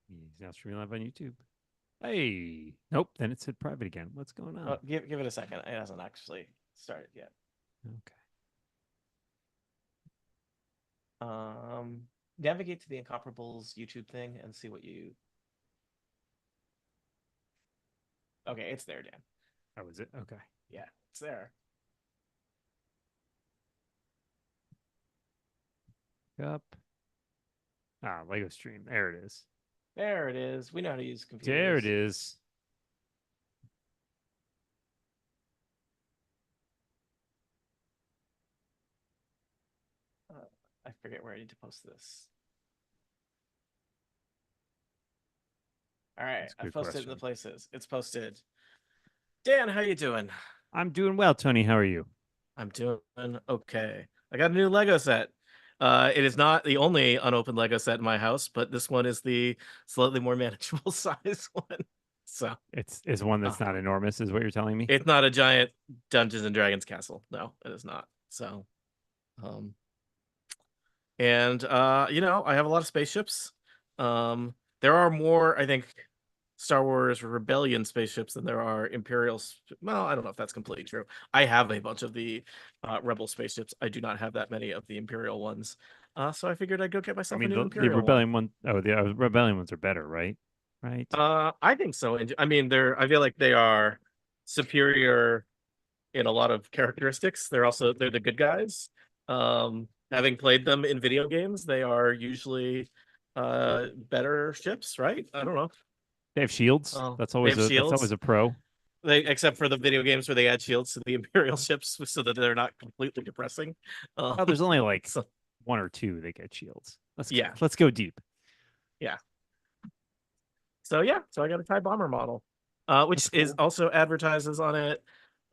He's now streaming live on YouTube. Hey, nope. Then it said private again. What's going on? Give it a second. It hasn't actually started yet. Okay. Navigate to the Incomparables YouTube thing and see what you. Okay, it's there, Dan. Oh, is it? Okay. Yeah, it's there. Up. Ah, Lego stream. There it is. There it is. We know how to use computers. There it is. I forget where I need to post this. All right, I posted it in the places. It's posted. Dan, how you doing? I'm doing well, Tony. How are you? I'm doing okay. I got a new Lego set. It is not the only unopened Lego set in my house, but this one is the slightly more manageable size one. So it's one that's not enormous, is what you're telling me? It's not a giant Dungeons and Dragons castle. No, it is not. So, and I have a lot of spaceships. There are more, I think, Star Wars Rebellion spaceships than there are Imperial. Well, I don't know if that's completely true. I have a bunch of the Rebel spaceships. I do not have that many of the Imperial ones. So I figured I'd go get myself a new Imperial the Rebellion one. Oh, the Rebellion ones are better, right? Right. I think so. I mean, I feel like they are superior in a lot of characteristics. They're the good guys. Having played them in video games, they are usually better ships, right? I don't know. They have shields. That's always a pro. Except for the video games where they add shields to the Imperial ships so that they're not completely depressing. There's only like one or two that get shields. Let's go deep. Yeah. So I got a TIE bomber model, which is also advertises on it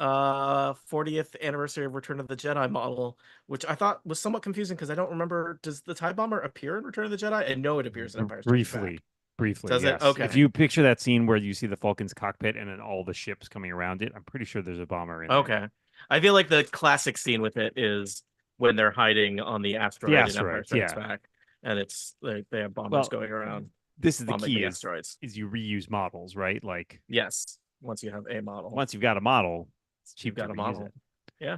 40th anniversary of Return of the Jedi model, which I thought was somewhat confusing because I don't remember. Does the TIE bomber appear in Return of the Jedi? I know it appears in Empire Strikes Back. Briefly, does yes. It? Okay. If you picture that scene where you see the Falcon's cockpit and then all the ships coming around it, I'm pretty sure there's a bomber in there. Okay. I feel like the classic scene with it is when they're hiding on the asteroid, in Empire Strikes Back, and it's like they have bombers going around. This is the key: asteroids. Is you reuse models, right? Like yes, once you have a model, once you've got a model, it's cheap to reuse it. Yeah.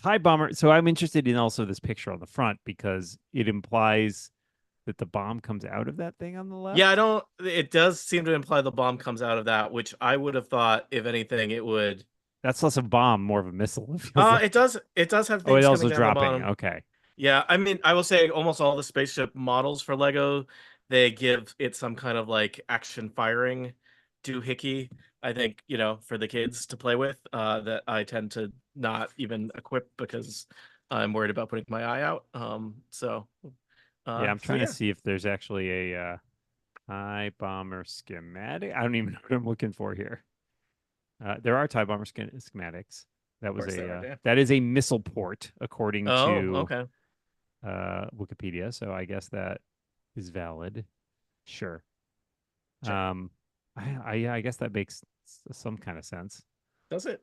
TIE bomber. So I'm interested in also this picture on the front because it implies that the bomb comes out of that thing on the left. Yeah, it does seem to imply the bomb comes out of that, which I would have thought, if anything, it would. That's less of a bomb, more of a missile. It does have things. Oh, it's also dropping. Okay. Yeah, I mean, I will say almost all the spaceship models for Lego, they give it some kind of like action firing doohickey. I think, for the kids to play with, that I tend to not even equip because I'm worried about putting my eye out. I'm trying to see if there's actually a TIE bomber schematic. I don't even know what I'm looking for here. There are TIE bomber schematics. That is a missile port according to Wikipedia. So I guess that is valid. Sure. I guess that makes some kind of sense. Does it?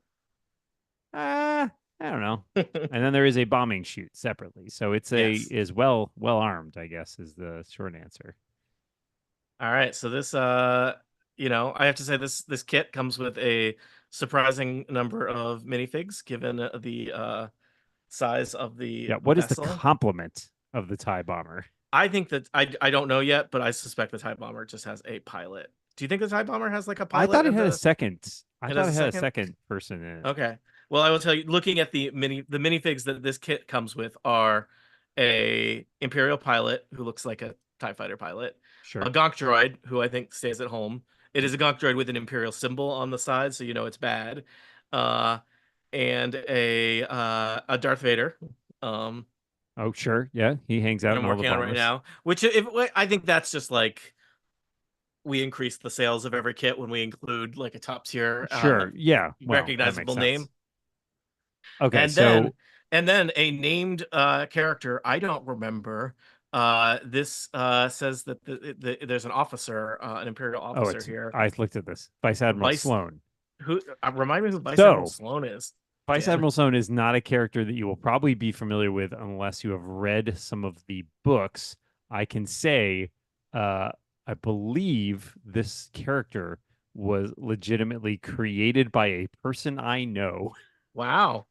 I don't know. And then there is a bombing chute separately. So it's is well armed, I guess, is the short answer. All right. So this I have to say this kit comes with a surprising number of minifigs given the size of the what is the complement of the TIE bomber? I think that I don't know yet, but I suspect the TIE bomber just has a pilot. Do you think the TIE bomber has like a pilot? I thought it had a second. I thought it had a second person in it. Okay. Well, I will tell you, looking at the minifigs that this kit comes with are a Imperial pilot who looks like a TIE fighter pilot. Sure. A Gonk droid who I think stays at home. It is a Gonk droid with an Imperial symbol on the side, so you know it's bad. And a Darth Vader. Oh, sure. Yeah, he hangs out. I'm working on right now. Which I think that's just like we increase the sales of every kit when we include like a top tier, recognizable name. Okay, and then a named character I don't remember. This says that there's an officer, an Imperial officer here. I looked at this. Vice Admiral Sloan. Who remind me who Vice Admiral Sloan is? Vice Admiral Sloan is not a character that you will probably be familiar with unless you have read some of the books I can say, I believe this character was legitimately created by a person I know. Wow.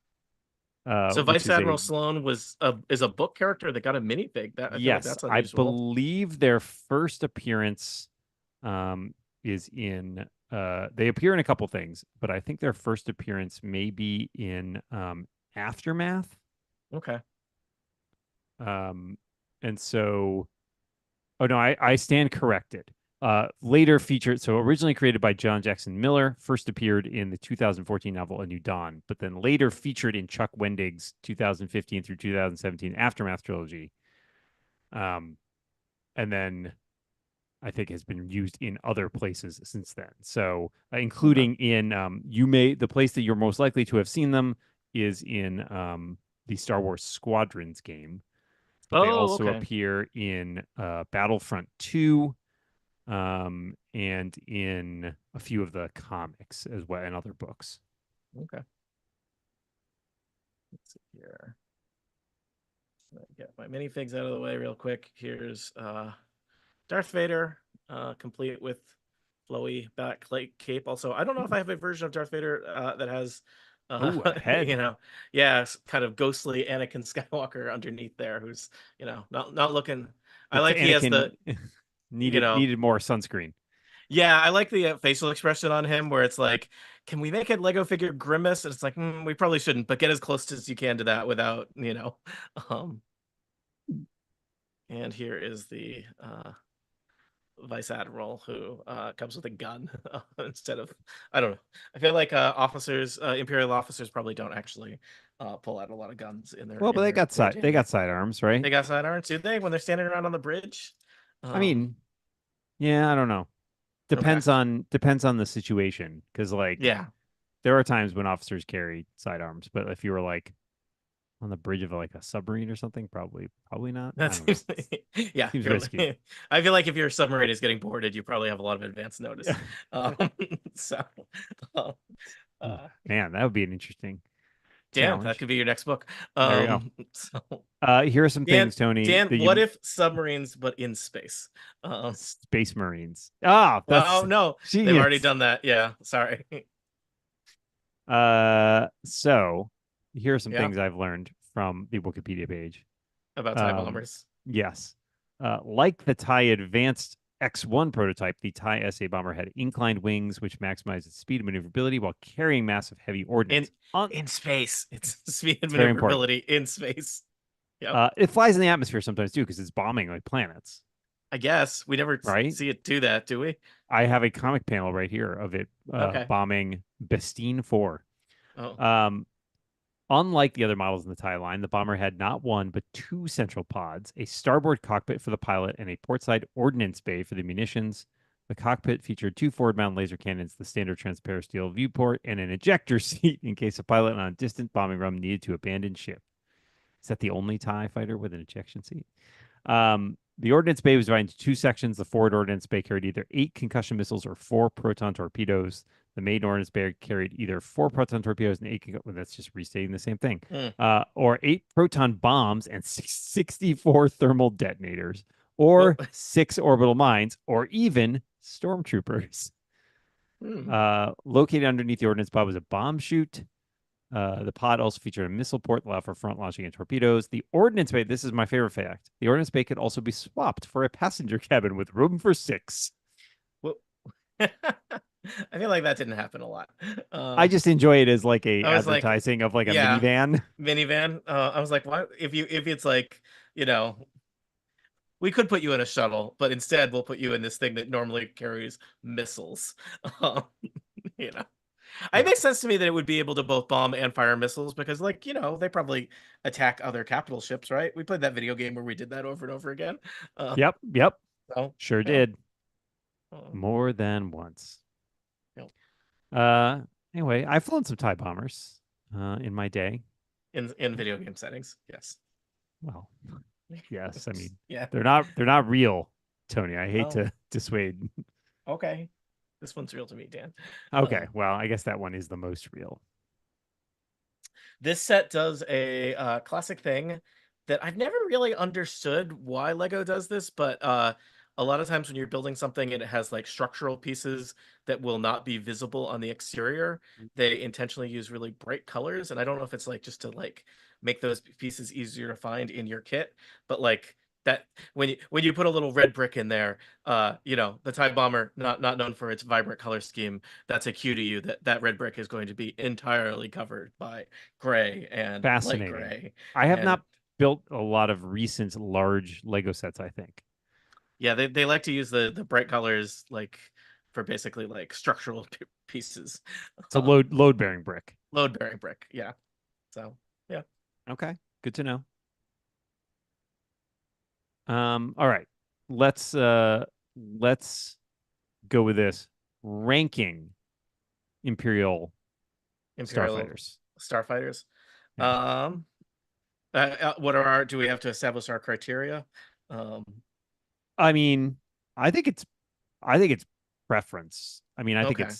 So Which Vice is Admiral a Sloan is a book character that got a minifig. That I feel like yes. that's I unusual. believe their first appearance is in they appear in a couple things, but I think their first appearance may be in Aftermath. Okay. And so oh no, I stand corrected. Later featured, so originally created by John Jackson Miller, first appeared in the 2014 novel A New Dawn, but then later featured in Chuck Wendig's 2015 through 2017 Aftermath trilogy. And then I think has been used in other places since then. So, Okay. including in the place that you're most likely to have seen them is in the Star Wars Squadrons game, but they Oh, also okay. appear in Battlefront 2 and in a few of the comics as well and other books. Okay. Let's see here. Get my minifigs out of the way real quick. Here's Darth Vader, complete with flowy back cape. Also, I don't know if I have a version of Darth Vader that has, Oh, a head. yeah, kind of ghostly Anakin Skywalker underneath there, who's not looking. I like he has Anakin the you know needed more sunscreen. yeah, I like the facial expression on him where it's like, can we make a Lego figure grimace? And it's like, we probably shouldn't, but get as close as you can to that without. Um, and here is the vice admiral who comes with a gun instead of, I don't know. I feel like imperial officers probably don't actually pull out a lot of guns in Well, but their they daily. got sidearms, right? They got sidearms, do they? When they're standing around on the bridge. I Um, mean, yeah, I don't know. okay, Depends on the situation because like yeah, there are times when officers carry sidearms, but if you were like on the bridge of like a submarine or something, probably not. I that don't know. seems yeah. Seems risky. I feel like if your submarine is getting boarded, you probably have a lot of advance notice. Yeah. Um, so, uh, Man, that would be an interesting damn, that challenge. could be your next book. There you go. So Here are some Dan, things, Tony, Dan, that what you if submarines but in space? Space Marines. Ah, that's Well, no, they've already genius. done that. Yeah, sorry. So here are some Yeah, things I've learned from the Wikipedia page. about TIE Um, bombers. yes. Like the TIE Advanced X1 prototype, the TIE SA bomber had inclined wings, which maximized its speed and maneuverability while carrying massive heavy In ordnance. in space, it's speed and It's very important. maneuverability in space. Yep. It flies in the atmosphere sometimes too, because it's bombing like planets, I guess we never right? see it do that, do we? I have a comic panel right here of it Okay. bombing Bestine 4. Oh. Um, Unlike the other models in the TIE line, the bomber had not one but two central pods, a starboard cockpit for the pilot, and a portside ordnance bay for the munitions. The cockpit featured two forward-mounted laser cannons, the standard transparent steel viewport, and an ejector seat in case a pilot on a distant bombing run needed to abandon ship. Is that the only TIE fighter with an ejection seat? The ordnance bay was divided into two sections. The forward ordnance bay carried either 8 concussion missiles or 4 proton torpedoes. The main ordnance bay carried either 4 proton torpedoes and 8 well, that's just restating the same thing. Mm. Or 8 proton bombs and 64 thermal detonators, or Well, 6 orbital mines, or even stormtroopers. Located underneath the ordnance pod was a bomb chute. The pod also featured a missile port that allowed for front launching and torpedoes. The ordnance bay, this is my favorite fact. The ordnance bay could also be swapped for a passenger cabin with room for 6. well, I feel like that didn't happen a lot. I just enjoy it as like a I was like, advertising of like a yeah, minivan. minivan. I was like, what if it's like, we could put you in a shuttle, but instead we'll put you in this thing that normally carries missiles. Um, you know, it Yeah. makes sense to me that it would be able to both bomb and fire missiles because, like, they probably attack other capital ships, right? We played that video game where we did that over and over again. Uh, Yep. so Sure yeah, did. More than once. yeah. Anyway, I've flown some TIE bombers in my day. In video game settings, yes. Well, yes. I mean, Yeah. they're not real, Tony. I hate Oh, to dissuade. okay. This one's real to me, Dan. Okay, well, I guess that one is the most real. This set does a classic thing that I've never really understood why Lego does this, but a lot of times when you're building something and it has like structural pieces that will not be visible on the exterior, they intentionally use really bright colors. And I don't know if it's like just to like make those pieces easier to find in your kit, but like that when you put a little red brick in there, you know, the TIE Bomber, not known for its vibrant color scheme, that's a cue to you that that red brick is going to be entirely covered by gray and light Fascinating. gray. I have And not built a lot of recent large Lego sets, I think. yeah, they like to use the bright colors like for basically like structural pieces. It's a load bearing brick. Load bearing brick. Yeah. So yeah. Okay, good to know. All right. Let's go with this. Ranking Imperial Imperial starfighters. starfighters. Yeah. What are our? Do we have to establish our criteria? Um, I mean, I think it's I think it's preference. I mean, I think okay.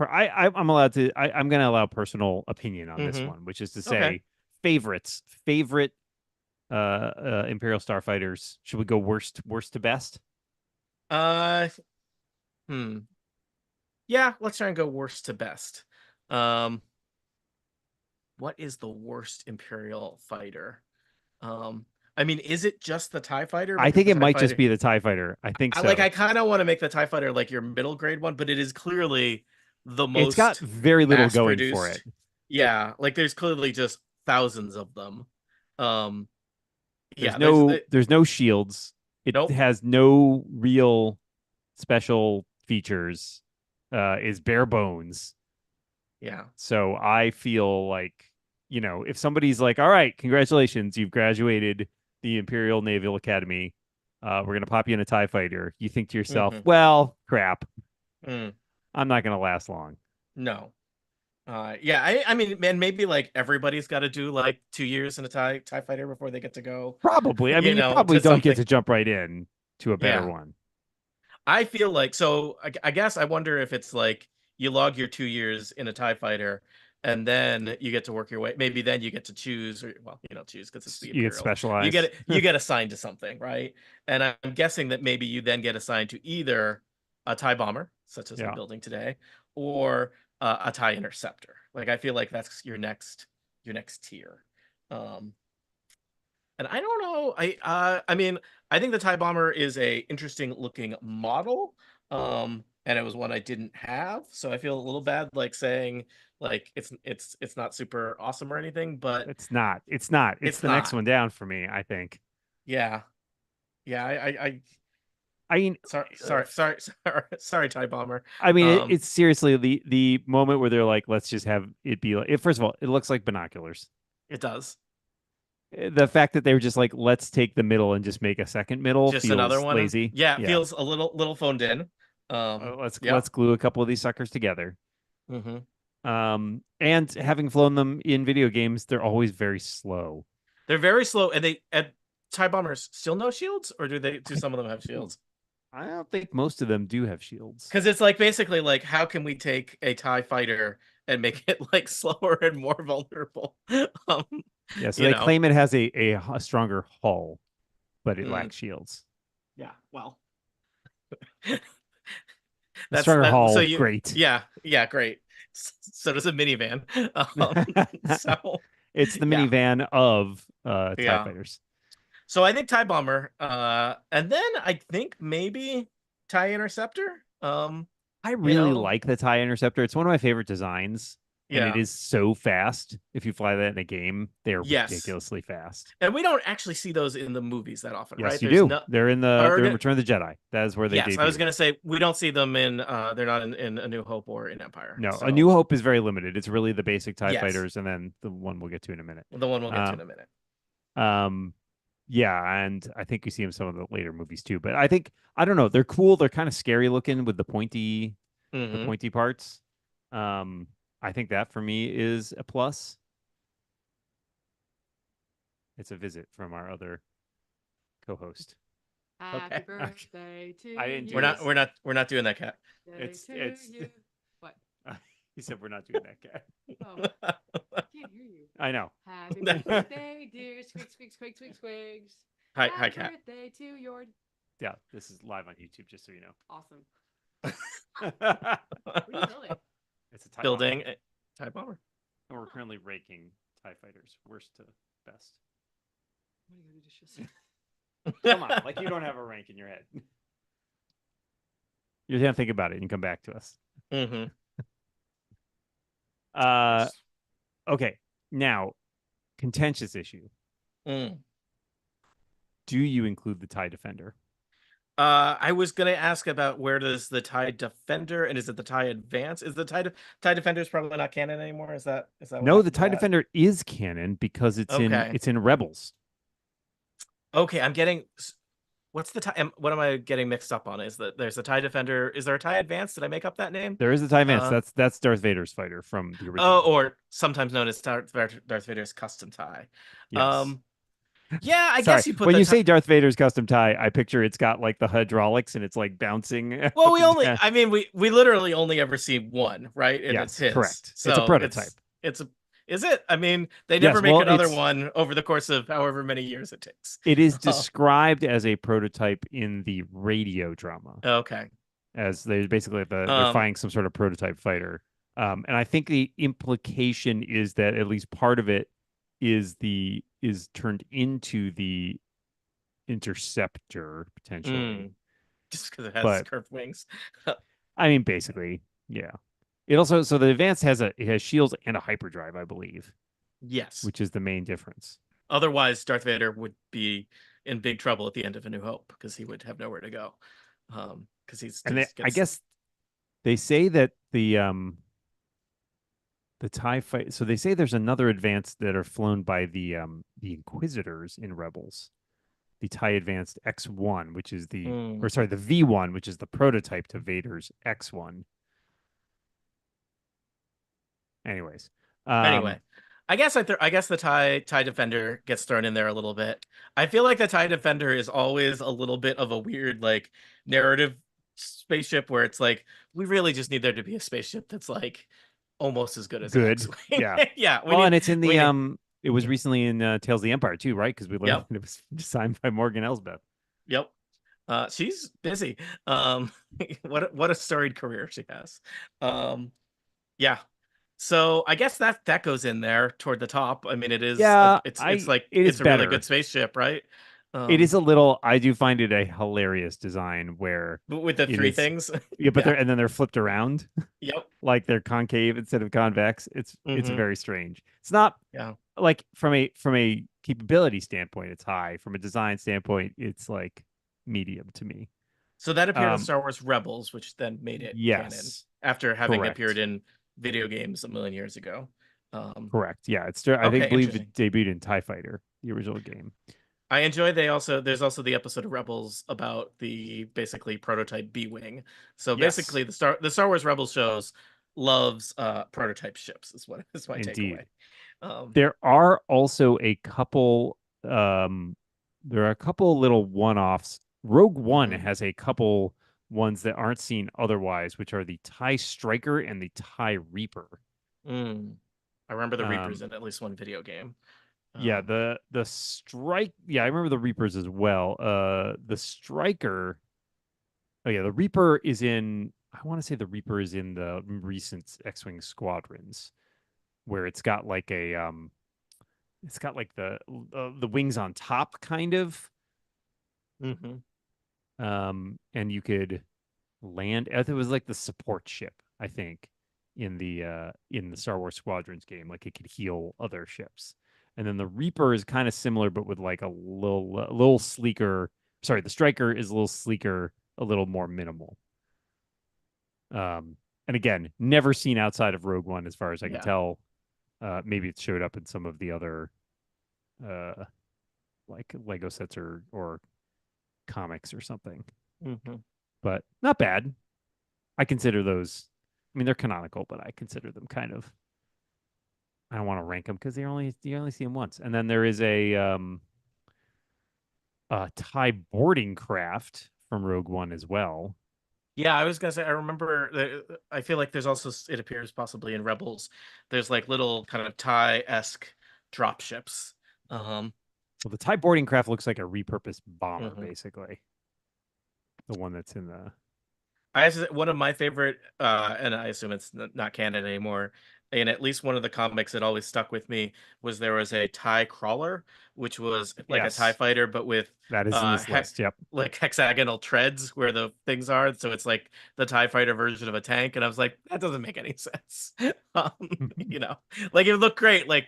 I'm allowed to I'm going to allow personal opinion on this Mm-hmm. one, which is to Okay. say favorite Imperial starfighters. Should we go worst to best? Uh, hmm. Yeah, let's try and go worst to best. Um, what is the worst Imperial fighter? Um, I mean, is it just the TIE fighter? I Because think the it TIE might just fighter, be the TIE fighter. I think I so. kind of want to make the TIE fighter like your middle grade one, but it is clearly the It's got most very little mass going for it. produced. Yeah, like there's clearly just thousands of them. Um, yeah, There's no shields. It nope. has no real special features. Is bare bones. Yeah. So I feel like, you know, if somebody's like, all right, congratulations, you've graduated the Imperial Naval Academy. We're gonna pop you in a TIE fighter. You think to yourself, Mm-hmm. well, crap, Mm, I'm not gonna last long. no. Yeah, I mean, man, maybe like everybody's got to do like 2 years in a TIE fighter before they get to go, Probably. I mean, you you know, probably to don't get something. to jump right in to a better Yeah. one. I feel like so I guess I wonder if it's like you log your 2 years in a TIE fighter and then you get to work your way. Maybe then you get to choose, or well, you don't choose because it's the You get Imperials. specialized. You get assigned to something, right? And I'm guessing that maybe you then get assigned to either a TIE bomber, such as I'm Yeah. building today, or a TIE interceptor. Like I feel like that's your next tier. Um, and I don't know. I mean, I think the TIE Bomber is a interesting looking model. And it was one I didn't have, so I feel a little bad like saying like it's not super awesome or anything, but It's not. It's not. It's it's the next not. one down for me, I think. Yeah. Yeah, I mean, sorry, TIE Bomber. it's seriously the moment where they're like, let's just have it be like. First of all, it looks like binoculars. It does. The fact that they were just like, let's take the middle and just make a second middle Just another feels one. lazy. Yeah, it Yeah, feels a little phoned in. Yeah. let's glue a couple of these suckers together. Mm-hmm. And having flown them in video games, they're always very slow. They're very slow, and TIE Bombers still no shields, or do some of them have shields? I don't think most of them do have shields. Because it's like basically like how can we take a TIE fighter and make it like slower and more vulnerable? um, Yeah, so you they know. claim it has a stronger hull, but it Mm, lacks shields. yeah. Well, A stronger that. So hull, you. great. Yeah. Great. So does a minivan. So It's the yeah. minivan of TIE Yeah. fighters. So I think TIE Bomber. And then I think maybe TIE Interceptor. I You really know. like the TIE Interceptor. It's one of my favorite designs, and it Yeah. is so fast. If you fly that in a game, they are Yes. ridiculously fast. And we don't actually see those in the movies that often, right? Yes, you There's do. no. They're in Return of the Jedi. That is where they Yes, I was debut. gonna say we don't see them in. They're not in A New Hope or in Empire. No, A So New Hope is very limited. It's really the basic TIE yes, fighters, and then the one we'll get to in a minute. the one we'll get to Uh, in a minute. yeah, and I think you see them some of the later movies too. But I think I don't know. They're cool. They're kind of scary looking with the Mm-hmm. pointy parts. Um, I think that for me is a plus. It's a visit from our other co-host. Happy Okay. birthday to I didn't you. do this. We're not doing that, Cat. Birthday It's to it's you. What? He said we're not doing that, guy. Oh, I can't hear you. I know. Happy birthday, dear Squigs. Hi, Happy Cat. birthday to your. Yeah, this is live on YouTube, just so you know. Awesome. What are you building? It's a TIE Building bomber. a TIE bomber. And we're currently raking TIE fighters, worst to best. What are you gonna do? Come on, like you don't have a rank in your head. You're gonna think about it and come back to us. Mm-hmm. Okay. Now, contentious issue. Mm. Do you include the TIE Defender? I was gonna ask about where does the TIE Defender and is it the TIE Advance? Is the TIE Defender is probably not canon anymore? Is that what No, the happened to TIE that? Defender is canon because it's in Rebels. Okay, I'm getting. What's the TIE? What am I getting mixed up on? Is that there's a TIE Defender? Is there a TIE Advance? Did I make up that name? There is a TIE Advance. That's Darth Vader's fighter from the original. Oh, or sometimes known as Darth Vader's custom TIE. Yes. Yeah, I Sorry. guess you put when you say Darth Vader's custom TIE, I picture it's got like the hydraulics and it's like bouncing. Well, we literally only ever see one, right? And yes, it's his. correct. So it's a prototype. Is it? I mean, they never make another one over the course of however many years it takes. It is described as a prototype in the radio drama. Okay. As they're basically they're finding some sort of prototype fighter. And I think the implication is that at least part of it is turned into the Interceptor potentially. Just because it has curved wings. I mean, basically, yeah. It also the Advance has shields and a hyperdrive, I believe. Yes, which is the main difference. Otherwise, Darth Vader would be in big trouble at the end of A New Hope because he would have nowhere to go. Because I guess they say that the TIE fight. So they say there's another Advance that are flown by the Inquisitors in Rebels. The TIE Advanced X1, which is the V1, which is the prototype to Vader's X1. Anyways, I guess the TIE Defender gets thrown in there a little bit. I feel like the TIE Defender is always a little bit of a weird like narrative spaceship where it's like we really just need there to be a spaceship that's like almost as good as good. Yeah, yeah. And it's in the it was recently in Tales of the Empire too, right? Because we learned it was designed by Morgan Elsbeth. Yep. She's busy. What a storied career she has. Yeah. So I guess that goes in there toward the top. I mean, it is. Yeah, it's a really good spaceship, right? It is a little. I do find it a hilarious design where with the three things. Yeah, but they're flipped around. Yep. Like they're concave instead of convex. It's very strange. It's not. Yeah. Like from a capability standpoint, it's high. From a design standpoint, it's like medium to me. So that appeared in Star Wars Rebels, which then made it canon after having appeared in video games a million years ago. Correct. Yeah, I believe it debuted in TIE Fighter, the original game. I enjoy there's also the episode of Rebels about the basically prototype B-Wing. So basically the Star Wars Rebels shows loves prototype ships is my takeaway. There are also a couple little one-offs. Rogue One has a couple ones that aren't seen otherwise, which are the TIE Striker and the TIE Reaper. I remember the Reapers in at least one video game. Yeah, the strike. Yeah, I remember the Reapers as well. The Striker. Oh yeah, the Reaper is in. I want to say the Reaper is in the recent X-wing squadrons, where it's got like a it's got like the wings on top, kind of. And you could land. It was like the support ship, I think, in the Star Wars Squadrons game. Like it could heal other ships. And then the Reaper is kind of similar, but with like a little sleeker. Sorry, the Striker is a little sleeker, a little more minimal. And again, never seen outside of Rogue One, as far as I can tell. Maybe it showed up in some of the other, like Lego sets or comics or something. But not bad. I consider those. I mean, they're canonical, but I consider them kind of. I don't want to rank them because you only see them once. And then there is a TIE boarding craft from Rogue One as well. Yeah, I was gonna say I remember. I feel like there's also it appears possibly in Rebels. There's like little kind of TIE-esque drop ships. Um, Well, the TIE boarding craft looks like a repurposed bomber, mhm. basically. The one that's in the One of my favorite, and I assume it's not canon anymore. In at least one of the comics that always stuck with me was there was a TIE crawler, which was like a TIE yes, fighter, but with that is in this hex list. Yep. like hexagonal treads where the things are. So it's like the TIE fighter version of a tank. And I was like, that doesn't make any sense. um, you know, like it looked great, like,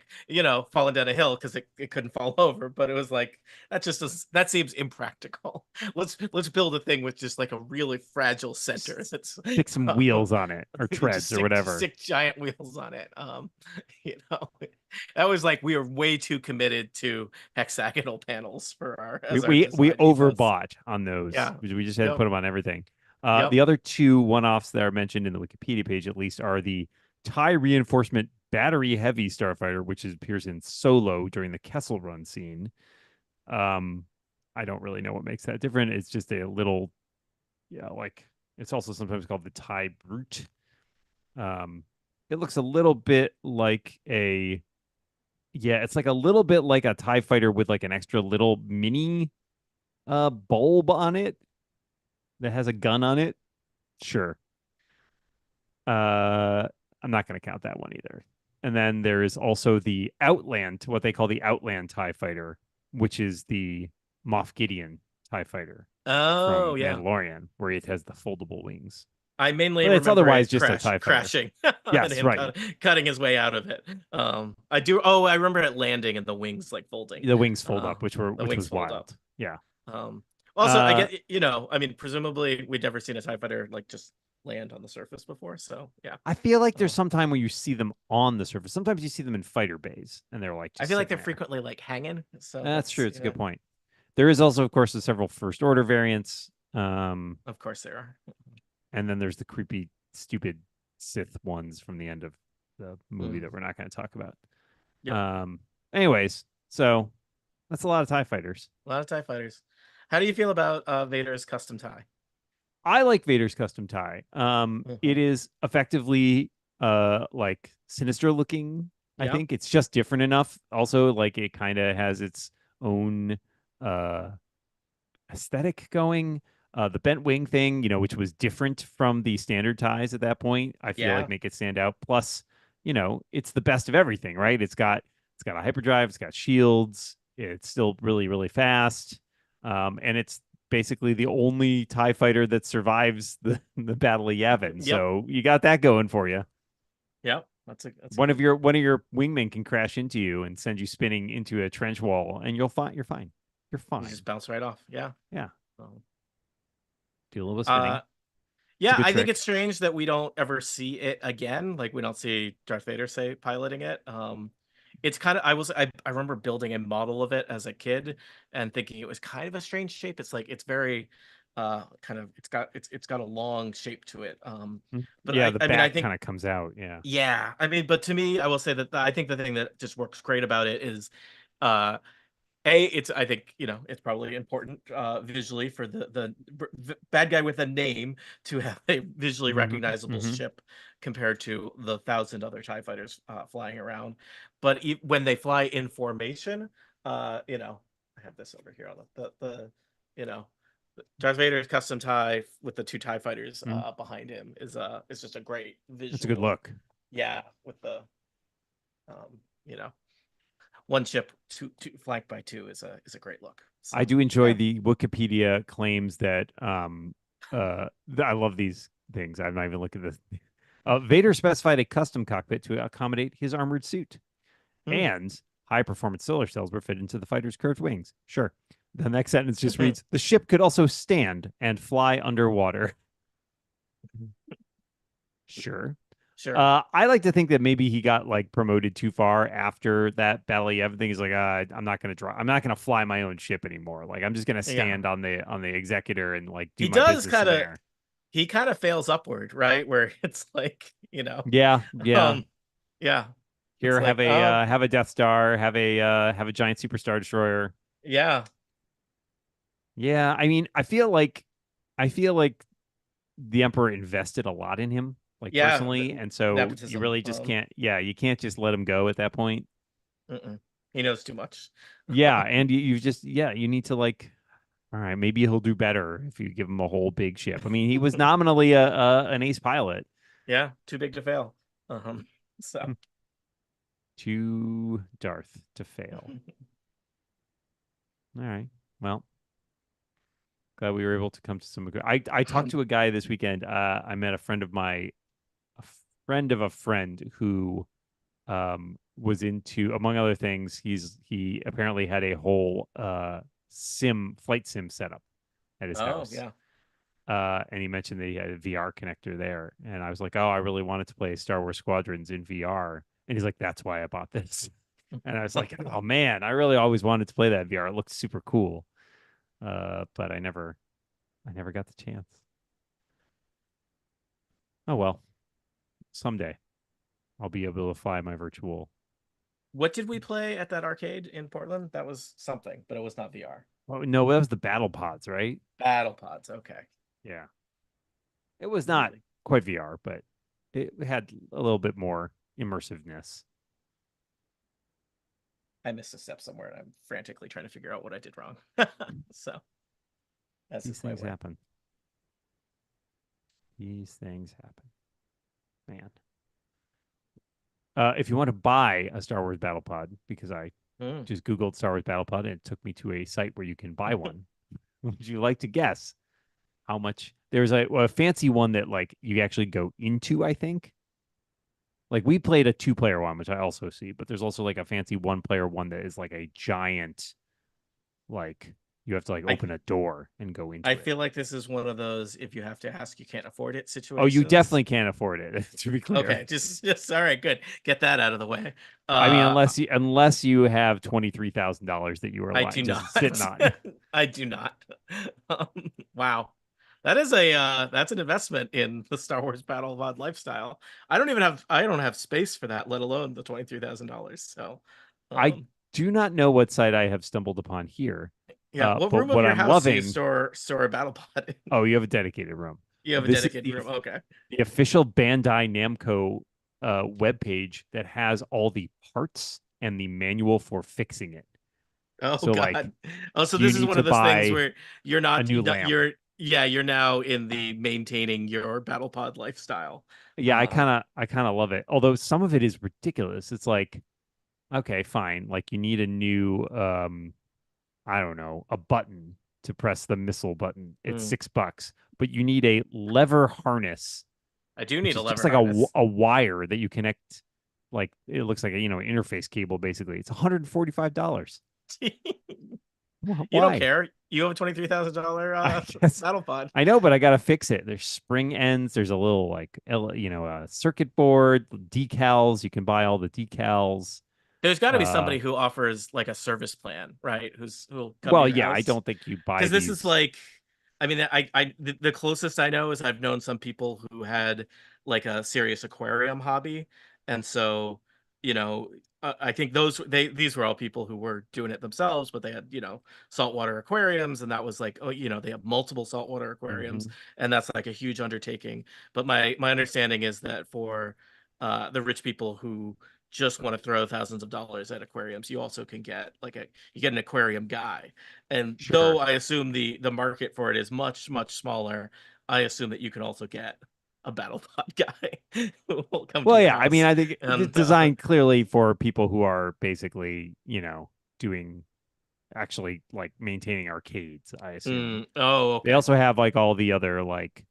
falling down a hill because it couldn't fall over, but it was like that seems impractical. Let's build a thing with just like a really fragile center that's Stick some wheels on it or just treads or whatever. stick giant wheels on it. You know, that was like we are way too committed to hexagonal panels for our We as our we, we design ethos. overbought on those. Yeah. We just had to Yep. put them on everything. Yep. The other two one-offs that are mentioned in the Wikipedia page, at least, are the TIE reinforcement battery heavy starfighter, which appears in Solo during the Kessel Run scene. I don't really know what makes that different. It's just a little, yeah, like it's also sometimes called the TIE Brute. It looks a little bit like a, yeah, it's like a little bit like a TIE fighter with like an extra little mini bulb on it that has a gun on it. Sure. I'm not going to count that one either. And then there is also the Outland, what they call the Outland TIE fighter, which is the Moff Gideon TIE fighter Oh from yeah. Mandalorian, where it has the foldable wings. I mainly But it's remember otherwise it just a TIE fighter. crashing and Yes, him right. cutting his way out of it. I do. Oh, I remember it landing and the wings like folding. The wings fold Uh, up, which the wings was fold wild. up. Yeah. Also, I Uh, get, I mean, presumably we'd never seen a TIE fighter like just land on the surface before. So yeah. I feel like there's Um, some time where you see them on the surface. Sometimes you see them in fighter bays, and they're like I just feel like sitting they're there. frequently like hanging. So That's true. It's a yeah, good point. There is also, of course, the several First Order variants. of course there are. And then there's the creepy, stupid Sith ones from the end of the movie Mm. that we're not going to talk about. Yep. Anyways, so that's a lot of TIE fighters. A lot of TIE fighters. How do you feel about Vader's custom tie? I like Vader's custom tie. It Mhm. is effectively like sinister looking. I Yep. think it's just different enough. Also, like it kind of has its own uh aesthetic going. The bent wing thing, which was different from the standard ties at that point, I feel like Yeah. make it stand out. Plus, it's the best of everything, right? It's got a hyperdrive, it's got shields, it's still really, really fast. And it's basically the only TIE fighter that survives the Battle of Yavin. Yep. So you got that going for you. Yep. That's One of your wingmen can crash into you and send you spinning into a trench wall, and you're fine. You're fine. You're You fine. just bounce right off. Yeah. Yeah. So, Do a little spinning. uh, It's a yeah, good I think trick. it's strange that we don't ever see it again. Like we don't see Darth Vader say piloting it. It's kind of I remember building a model of it as a kid and thinking it was kind of a strange shape. It's like it's very kind of it's got a long shape to it. But Yeah, the I mean I back think kind of comes out. Yeah. yeah, I mean, but to me, I will say that I think the thing that just works great about it is uh it's I think it's probably important visually for the bad guy with a name to have a visually hmm recognizable hmm ship compared to the 1,000 other TIE fighters flying around. But when they fly in formation, I have this over here on the you know Darth Vader's custom TIE with the two TIE fighters hmm behind him is just a great That's a good visual. look. Yeah, with the you know one ship two flanked by two is a great look. I So do enjoy yeah. the Wikipedia claims that I love these things. I'm not even looking at this. Vader specified a custom cockpit to accommodate his armored suit, Hmm. and high performance solar cells were fit into the fighter's curved wings. Sure. The next sentence just reads: the ship could also stand and fly underwater. Sure. Sure. I like to think that maybe he got like promoted too far after that Battle of Yavin thing. He's like, I'm not gonna drive. I'm not gonna fly my own ship anymore. Like, I'm just gonna Yeah. stand on the executor and like do He my does business in kind of there. he kind of fails upward, right? Where it's like, Yeah, yeah. um yeah. It's Here, like, have a Death Star, have a giant superstar destroyer. yeah. Yeah, I mean, I feel like the Emperor invested a lot in him, like Yeah, personally, and so you nepotism. really just can't. Yeah, you can't just let him go at that point. He knows too much. Yeah, and you just you need to like. All right, maybe he'll do better if you give him a whole big ship. I mean, he was nominally an ace pilot. Yeah, too big to fail. So Too Darth to fail. All right. Well, glad we were able to come to some. I talked to a guy this weekend. I met a friend of a friend of a friend who was into, among other things, he apparently had a whole flight sim setup at his house. Yeah. And he mentioned that he had a VR connector there, and I was like, "Oh, I really wanted to play Star Wars Squadrons in VR." And he's like, "That's why I bought this." And I was like, "Oh man, I really always wanted to play that VR. It looked super cool." But I never got the chance. Oh well, someday I'll be able to fly my virtual. What did we play at that arcade in Portland? That was something, but it was not VR. Oh no, that was the Battle Pods, right? Battle Pods. Okay. Yeah. It was not quite VR, but it had a little bit more immersiveness. I missed a step somewhere, and I'm frantically trying to figure out what I did wrong. So these things happen. These things happen, man. If you want to buy a Star Wars Battle Pod, because I just Googled Star Wars Battle Pod and it took me to a site where you can buy one. Would you like to guess how much? There's a fancy one that like you actually go into, I think. Like we played a 2-player one, which I also see, but there's also like a fancy 1-player one that is like a giant, like you have to like open a door and go into it. I feel like this is one of those if you have to ask, you can't afford it situations. Oh, you definitely can't afford it, to be clear. Okay, just all right, good. Get that out of the way. I mean, unless you have $23,000 that you are I do not sitting on. I do not. Wow. That's an investment in the Star Wars Battle Pod lifestyle. I don't have space for that, let alone the $23,000. So I do not know what site I have stumbled upon here. Yeah, what room of your house do you store a Battle Pod in? Oh, you have a dedicated room. You have a dedicated room. Okay. The official Bandai Namco webpage that has all the parts and the manual for fixing it. Oh, so God. Like, so this is one of those things where you're not you're now in the maintaining your Battle Pod lifestyle. Yeah, I kind of love it. Although some of it is ridiculous. It's like, okay, fine. Like you need a new I don't know, a button to press the missile button. It's $6, but you need a lever harness. I do need a lever just harness. Like a wire that you connect. Like it looks like a interface cable. Basically, it's $145. You don't care. You have a $23,000 Battle Pod. I know, but I gotta fix it. There's spring ends. There's a little like circuit board, decals. You can buy all the decals. There's got to be somebody who offers like a service plan, right? Who'll come well, to your yeah. house. I don't think you buy because this is like, I mean, the closest I know is I've known some people who had like a serious aquarium hobby, and so I think these were all people who were doing it themselves, but they had saltwater aquariums, and that was like they have multiple saltwater aquariums, and that's like a huge undertaking. But my understanding is that for the rich people who just want to throw thousands of dollars at aquariums, you also can get you get an aquarium guy, and though I assume the market for it is much smaller, I assume that you can also get a Battle Pod guy who will come to your house. I mean, I think it's designed clearly for people who are basically doing actually like maintaining arcades, I assume. Okay. They also have like all the other like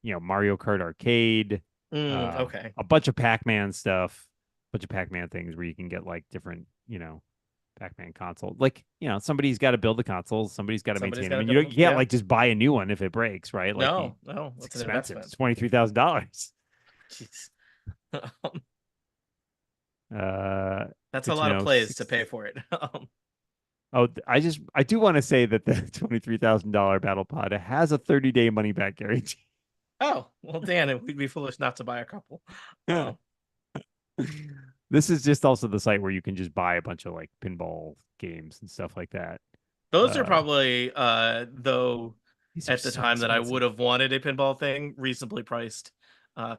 Mario Kart arcade, okay, a bunch of Pac-Man stuff, bunch of Pac-Man things where you can get like different, Pac-Man console. Like, somebody's got to build the console, somebody's got to maintain them. And you can't like just buy a new one if it breaks, right? Like, no, it's expensive. It's $23,000. Jeez. That's a lot of plays to pay for it. I do want to say that the $23,000 Battle Pod has a 30-day money back guarantee. Oh, well, Dan, we'd be foolish not to buy a couple. This is just also the site where you can just buy a bunch of like pinball games and stuff like that. Those are probably though These are at the so time that I expensive. would have wanted a pinball thing, reasonably priced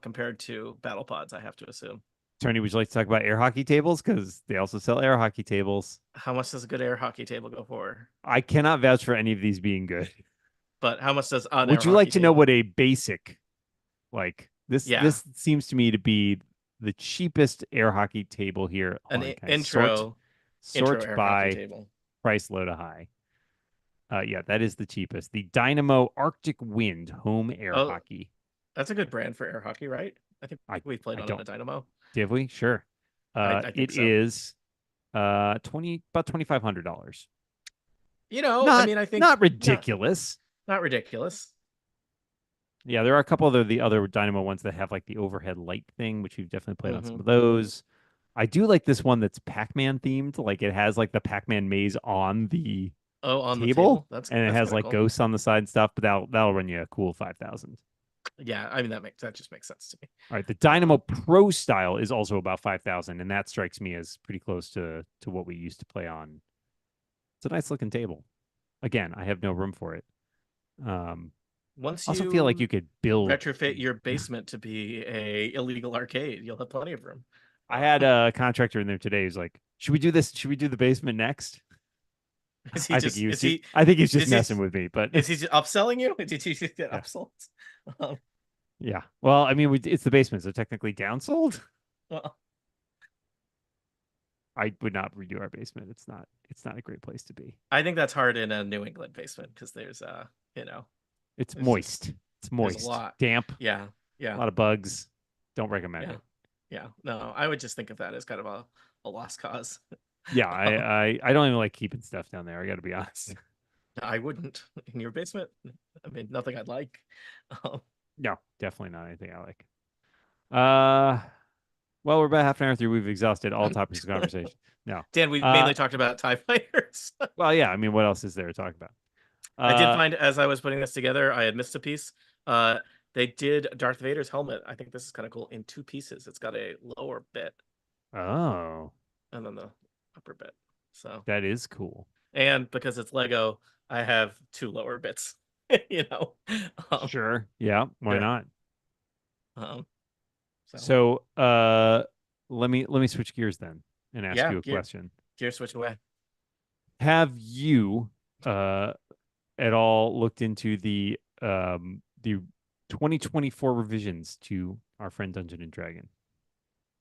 compared to Battle Pods, I have to assume. Tony, would you like to talk about air hockey tables? Because they also sell air hockey tables. How much does a good air hockey table go for? I cannot vouch for any of these being good. But how much does an Would air you like hockey to know table? what a basic, like this? Yeah. This seems to me to be the cheapest air hockey table here. An Hold on, can I intro sort air hockey by table. price low to high. Yeah, that is the cheapest. The Dynamo Arctic Wind home air Oh. hockey. That's a good brand for air hockey, right? I think we played I on don't- a Dynamo. Did we? Sure. I think It so. is about $2,500. You know, Not, I mean, I think not ridiculous. not ridiculous. Yeah, there are a couple of the other Dynamo ones that have like the overhead light thing, which we've definitely played on some Mhm. of those. I do like this one that's Pac-Man themed. Like it has like the Pac-Man maze on the Oh, on the table, table. That's and it that's has kinda like cool. ghosts on the side and stuff. But that'll run you a cool 5,000. Yeah, I mean that just makes sense to me. All right, the Dynamo Pro style is also about 5,000, and that strikes me as pretty close to what we used to play on. It's a nice looking table. Again, I have no room for it. Once I also you feel like you could build. retrofit your basement to be a illegal arcade, you'll have plenty of room. I had a contractor in there today who's like, "Should we do this? Should we do the basement next?" Is he I just think he was. is he I think he's just is he- messing with me, but is he just upselling you? Did you just get Yeah. upsold? yeah. Well, I mean, it's the basement, so technically downsold. Well, I would not redo our basement. It's not. It's not a great place to be. I think that's hard in a New England basement because there's you know, It's There's moist. It's moist. there's a lot. Damp. Yeah, A yeah, lot of bugs. Don't recommend yeah, it. yeah. No, I would just think of that as kind of a lost cause. Yeah, I don't even like keeping stuff down there. I got to be honest. I wouldn't in your basement. I mean, nothing I'd like. No, definitely not anything I like. Well, we're about half an hour through. We've exhausted all topics of conversation. No, Dan, we mainly talked about TIE fighters. well, yeah. I mean, what else is there to talk about? I did find as I was putting this together, I had missed a piece. They did Darth Vader's helmet. I think this is kind of cool in two pieces. It's got a lower bit Oh, and then the upper bit. So, that is cool. and because it's Lego, I have two lower bits. You know, Sure. Yeah. Why yeah. not? So Let me switch gears then and ask Yeah, you a question. gear switch away. Have you at all looked into the 2024 revisions to our friend Dungeon and Dragon?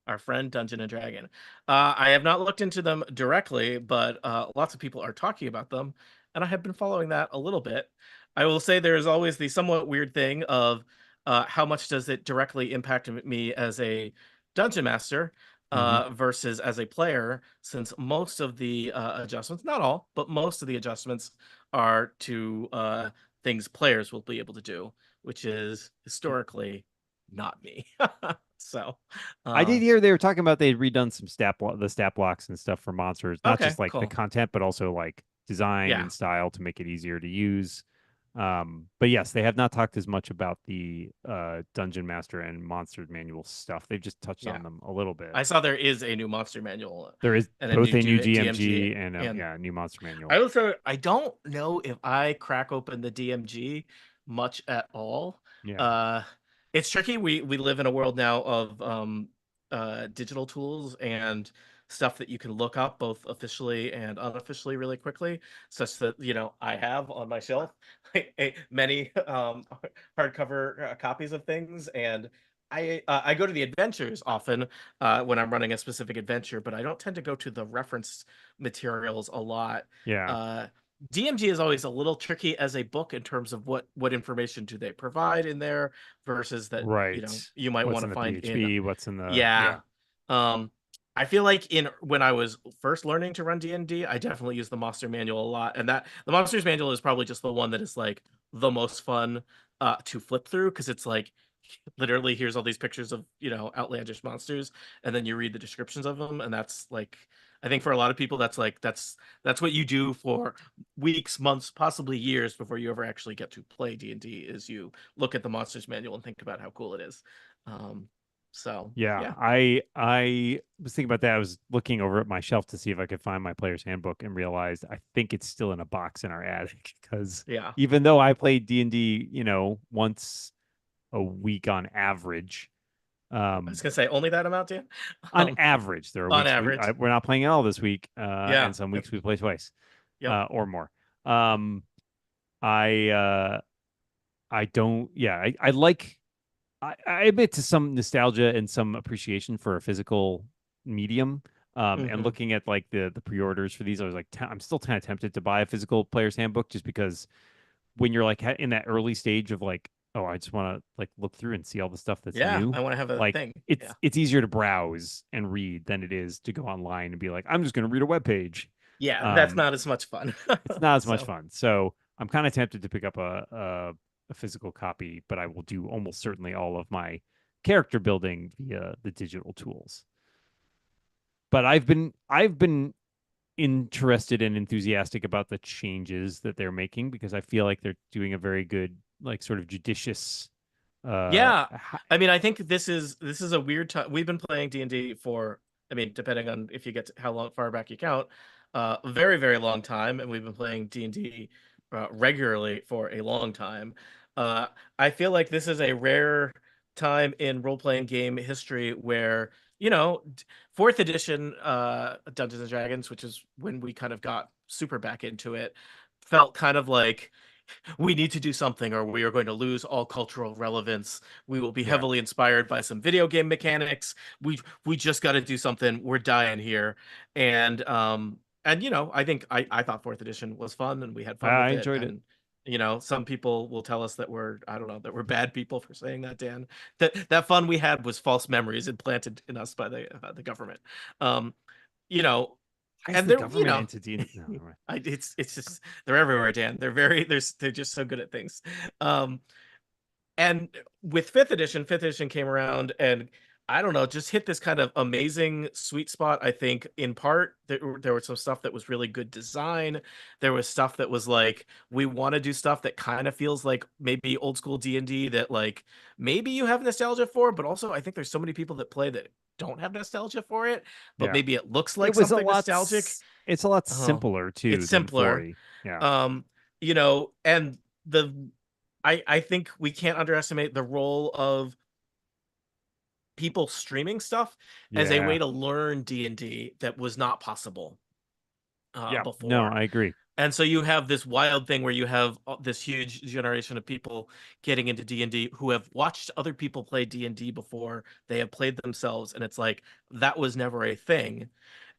Our friend Dungeon and Dragon. I have not looked into them directly, but lots of people are talking about them, and I have been following that a little bit. I will say there is always the somewhat weird thing of how much does it directly impact me as a dungeon master versus as a player, since most of the adjustments, not all, but most of the adjustments are to things players will be able to do, which is historically not me. So I did hear they were talking about they'd redone some the stat blocks and stuff for monsters, not Okay, just like the cool. content, but also like design Yeah. and style to make it easier to use. But yes, they have not talked as much about the Dungeon Master and Monster Manual stuff. They've just touched Yeah. on them a little bit. I saw there is a new monster manual. There is and both a new DMG DMG and and- a new Monster Manual. I don't know if I crack open the DMG much at all. Yeah. It's tricky. We live in a world now of digital tools and stuff that you can look up both officially and unofficially really quickly, such that I have on my shelf many hardcover copies of things, and I go to the adventures often when I'm running a specific adventure, but I don't tend to go to the reference materials a lot. Yeah. DMG is always a little tricky as a book in terms of what information do they provide in there versus that Right. you might What's want in to the find PHP? in What's in the yeah. I feel like when I was first learning to run D&D, I definitely used the Monster Manual a lot, and that the Monsters Manual is probably just the one that is like the most fun to flip through, because it's like literally here's all these pictures of outlandish monsters, and then you read the descriptions of them, and that's like, I think for a lot of people that's what you do for weeks, months, possibly years before you ever actually get to play D&D, is you look at the Monsters Manual and think about how cool it is. So Yeah, I was thinking about that. I was looking over at my shelf to see if I could find my player's handbook and realized I think it's still in a box in our attic because yeah. even though I played D&D, once a week on average, I was gonna say only that amount, Dan. on average, there are On weeks average. we're not playing at all this week, Yeah. and some weeks we play twice, Yep. or more. Um, I I don't. Yeah, I like. I admit to some nostalgia and some appreciation for a physical medium. And Hmm. looking at like the pre-orders for these, I was like, I'm still kind of tempted to buy a physical player's handbook just because when you're like in that early stage of like, oh, I just want to like look through and see all the stuff that's Yeah, new. I want to have a Like thing. Yeah. it's easier to browse and read than it is to go online and be like, I'm just going to read a web page. Yeah, that's Um, not as much fun. it's not as much So fun. So I'm kind of tempted to pick up a physical copy, but I will do almost certainly all of my character building via the digital tools. But I've been interested and enthusiastic about the changes that they're making because I feel like they're doing a very good, like sort of judicious yeah, I mean, I think this is a weird time. We've been playing D&D for, I mean, depending on if you get to how long far back you count, a very, very long time, and we've been playing D&D regularly for a long time. Uh, I feel like this is a rare time in role-playing game history where, fourth edition Dungeons and Dragons, which is when we kind of got super back into it, felt kind of like we need to do something or we are going to lose all cultural relevance. We will be Yeah. heavily inspired by some video game mechanics. We just got to do something. We're dying here. And I think I thought fourth edition was fun and we had fun I with it. enjoyed it. And some people will tell us that we're, I don't know, that we're bad people for saying that, Dan. That fun we had was false memories implanted in us by the government. Um, you know, Why is and the there, government entity? No, never mind. it's just they're everywhere, Dan. They're just so good at things. Um, and with fifth edition came around, and I don't know, just hit this kind of amazing sweet spot. I think in part there was some stuff that was really good design. There was stuff that was like we want to do stuff that kind of feels like maybe old school D&D that like maybe you have nostalgia for, but also I think there's so many people that play that don't have nostalgia for it, but Yeah. maybe it looks like It was a something lot. nostalgic. It's a lot Oh, simpler too it's than simpler. 40. Yeah. And the I think we can't underestimate the role of people streaming stuff as a Yeah. way to learn D&D that was not possible Yeah. No, before. I agree. And so you have this wild thing where you have this huge generation of people getting into D&D who have watched other people play D&D before they have played themselves, and it's like that was never a thing.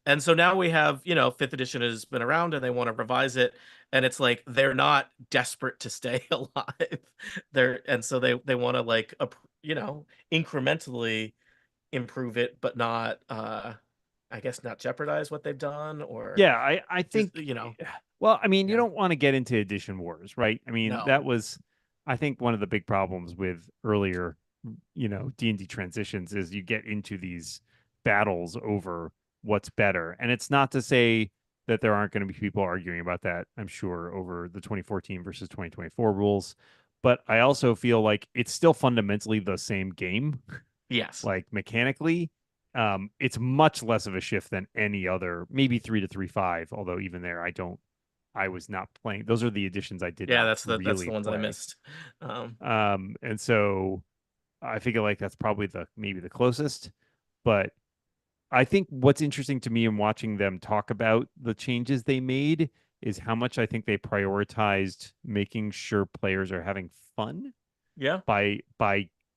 And so now we have, fifth edition has been around and they want to revise it. And it's like they're not desperate to stay alive. So they want to like incrementally improve it, but not I guess not jeopardize what they've done or Yeah, I just, think well, I mean, you yeah. don't want to get into edition wars, right? I mean, that No. was I think one of the big problems with earlier, D&D transitions is you get into these battles over what's better. And it's not to say that there aren't going to be people arguing about that, I'm sure, over the 2014 versus 2024 rules, but I also feel like it's still fundamentally the same game, Yes. like mechanically. It's much less of a shift than any other, maybe 3 to 3.5, although even there I was not playing. Those are the editions I did Yeah, not that's really the ones that I play. missed. And so I figure like that's probably maybe the closest. But I think what's interesting to me in watching them talk about the changes they made is how much I think they prioritized making sure players are having fun Yeah. by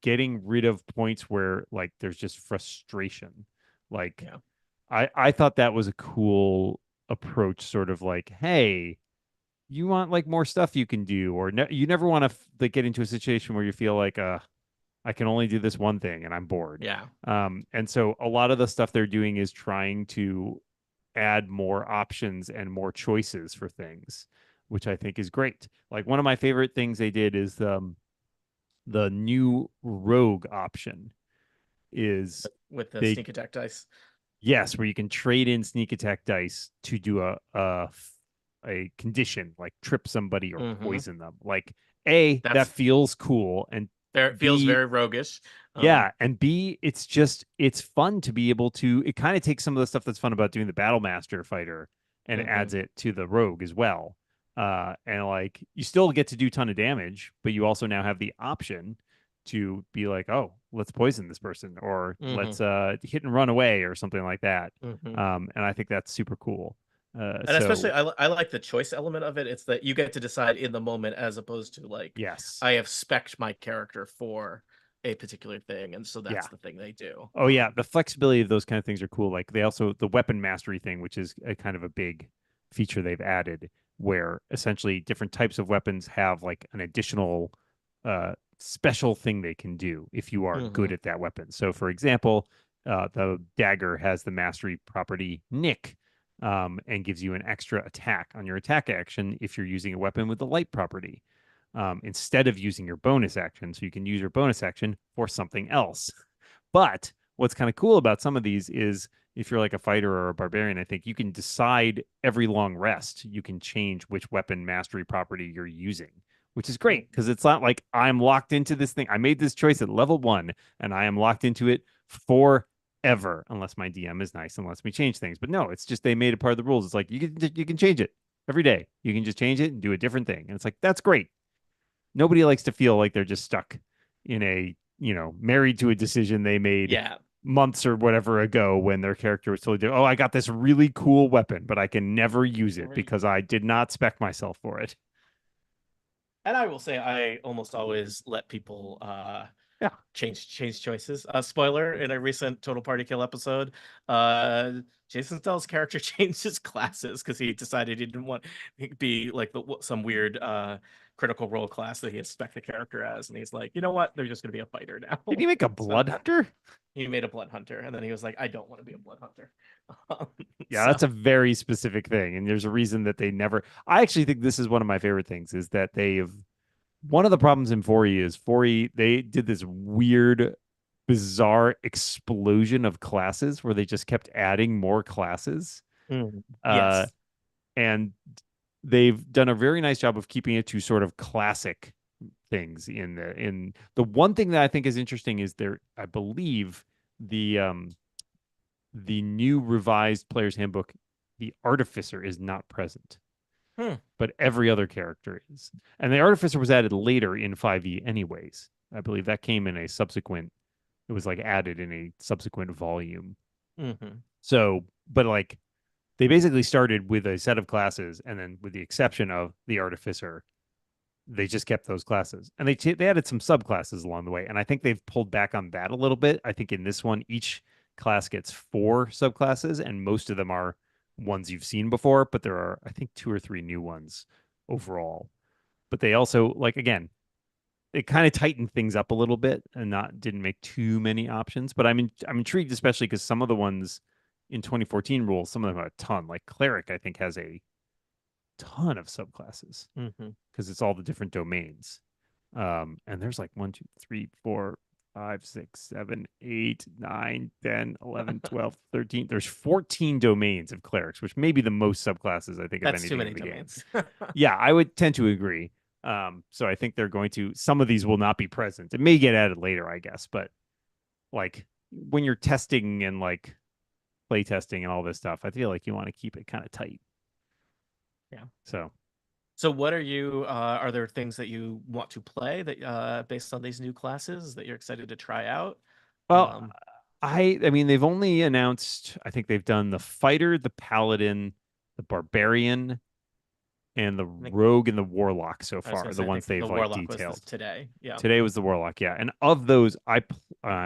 getting rid of points where like there's just frustration. Like Yeah. I thought that was a cool approach, sort of like, hey, you want like more stuff you can do, or you never want to like get into a situation where you feel like I can only do this one thing and I'm bored. Yeah. And so a lot of the stuff they're doing is trying to add more options and more choices for things, which I think is great. Like one of my favorite things they did is the new rogue option is With the they sneak attack dice. yes, where you can trade in sneak attack dice to do a condition like trip somebody or Mhm. poison them. Like A, that That's feels cool, and It feels B, very roguish. yeah, and B, it's fun to be able to. It kind of takes some of the stuff that's fun about doing the Battle Master fighter and adds it to the rogue as well. And like you still get to do a ton of damage, but you also now have the option to be like, oh, let's poison this person, or let's hit and run away, or something like that. And I think that's super cool. And especially, I like the choice element of it. It's that you get to decide in the moment, as opposed to like, yes, I have spec'd my character for a particular thing, and so that's Yeah. the thing they do. Oh yeah, the flexibility of those kind of things are cool. Like they also the weapon mastery thing, which is a kind of a big feature they've added, where essentially different types of weapons have like an additional special thing they can do if you are good at that weapon. So for example, the dagger has the mastery property Nick, and gives you an extra attack on your attack action if you're using a weapon with the light property. Instead of using your bonus action. So you can use your bonus action for something else. But what's kind of cool about some of these is if you're like a fighter or a barbarian, I think you can decide every long rest, you can change which weapon mastery property you're using, which is great because it's not like I'm locked into this thing. I made this choice at level 1 and I am locked into it forever, unless my DM is nice and lets me change things. But no, it's just they made it part of the rules. It's like you can change it every day. You can just change it and do a different thing. And it's like, that's great. Nobody likes to feel like they're just stuck in a, married to a decision they made months or whatever ago when their character was totally different. Oh, I got this really cool weapon, but I can never use it because I did not spec myself for it. And I will say, I almost always let people change choices. Spoiler, in a recent Total Party Kill episode, Jason Stell's character changed his classes because he decided he didn't want to be like some weird critical role class that he had spec the character as, and he's like, you know what, they're just gonna be a fighter now. Did he make a blood hunter? He made a blood hunter, and then he was like, I don't want to be a blood hunter. Yeah, that's a very specific thing, and there's a reason that they never. I actually think this is one of my favorite things, is that they've. One of the problems in 4E is 4E, they did this weird, bizarre explosion of classes where they just kept adding more classes. Yes. And they've done a very nice job of keeping it to sort of classic things in the one thing that I think is interesting is I believe the new revised player's handbook, the artificer is not present. But every other character is. And the artificer was added later in 5e anyways. I believe that came in a subsequent, it was like added in a subsequent volume. So, but like they basically started with a set of classes, and then with the exception of the artificer, they just kept those classes. And they added some subclasses along the way. And I think they've pulled back on that a little bit. I think in this one, each class gets 4 subclasses, and most of them are ones you've seen before, but there are, I think, 2 or 3 new ones overall. But they also, like, again, it kind of tightened things up a little bit and didn't make too many options. But I'm intrigued, especially because some of the ones in 2014 rules, some of them have a ton. Like Cleric, I think, has a ton of subclasses because it's all the different domains. And there's like 1, 2, 3, 4, 5, 6, 7, 8, 9, 10, 11, 12, 13. There's 14 domains of clerics, which may be the most subclasses I think of anything. That's too many in the domains. Yeah, I would tend to agree. So I think they're going to, some of these will not be present. It may get added later, I guess, but like when you're testing and like play testing and all this stuff, I feel like you want to keep it kind of tight. Yeah. So what are there things that you want to play that based on these new classes that you're excited to try out? Well, I mean, they've only announced, I think they've done the fighter, the paladin, the barbarian, and the rogue and the warlock so far. The ones they've like detailed. Today. Yeah. Today was the warlock, yeah. And of those, I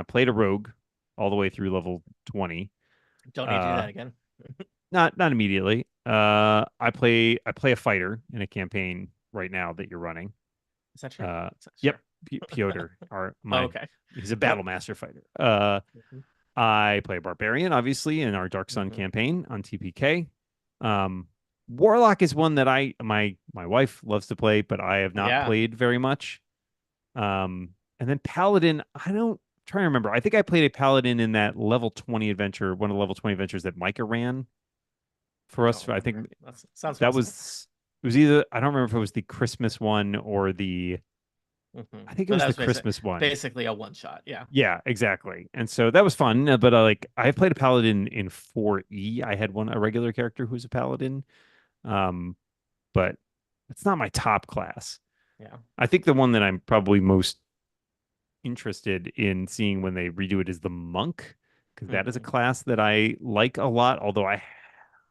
played a rogue all the way through level 20. Don't need to do that again. Not immediately. I play a fighter in a campaign right now that you're running. Is that true? Yep. Piotr, okay. He's a battle master fighter. I play a barbarian, obviously, in our Dark Sun campaign on TPK. Warlock is one that my wife loves to play, but I have not played very much. And then paladin, I don't try to remember. I think I played a paladin in that level 20 adventure, one of the level 20 adventures that Micah ran for us. I think sounds that was, it was either, I don't remember if it was the Christmas one or the Mhm. I think it But was that the was Christmas one. basically a one shot. Yeah. Yeah, exactly. And so that was fun. But I played a paladin in 4E. I had a regular character who's a paladin. Um, but it's not my top class. Yeah. I think the one that I'm probably most interested in seeing when they redo it is the monk, because that is a Mhm. class that I like a lot. Although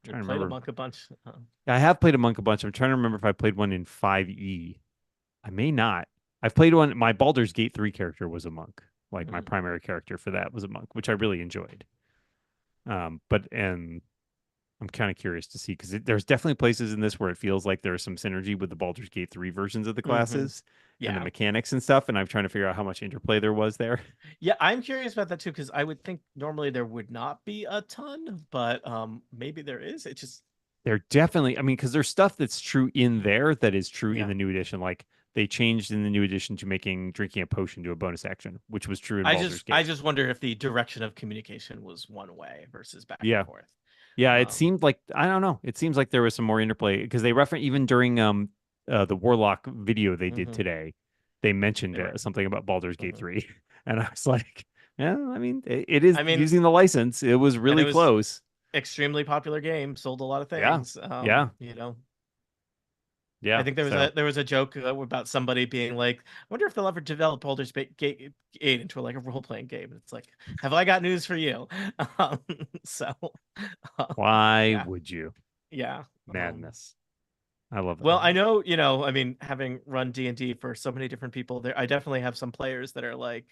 You trying to played a remember, monk a bunch. I have played a monk a bunch. I'm trying to remember if I played one in 5E. I may not. I've played one. My Baldur's Gate 3 character was a monk. Like my Mhm. primary character for that was a monk, which I really enjoyed. And I'm kind of curious to see because there's definitely places in this where it feels like there's some synergy with the Baldur's Gate 3 versions of the Mhm. classes and the Yeah. mechanics and stuff. And I'm trying to figure out how much interplay there was there. Yeah, I'm curious about that too, because I would think normally there would not be a ton, but maybe there is. It just They're definitely, I mean, because there's stuff that's true in there that is true in yeah. the new edition. Like they changed in the new edition to making drinking a potion to a bonus action, which was true in Baldur's I Gate. just wonder if the direction of communication was one way versus back and Yeah. forth. Yeah, it Um, seemed like I don't know. It seems like there was some more interplay because they reference even during the Warlock video they did mhm, today, they mentioned they were. something about Baldur's Gate Mhm. 3. And I was like, yeah, I mean, it is I mean, using the license. It was and it really was close. extremely popular game, sold a lot of Yeah. things. Yeah. I I think So there was a joke about somebody being like, "I wonder if they'll ever develop Gate 8 into like a role playing game." And it's like, "Have I got news for you?" Um, so, why yeah, would you? yeah. Madness. I love it. Well, I know, I mean, having run D&D for so many different people, there I definitely have some players that are like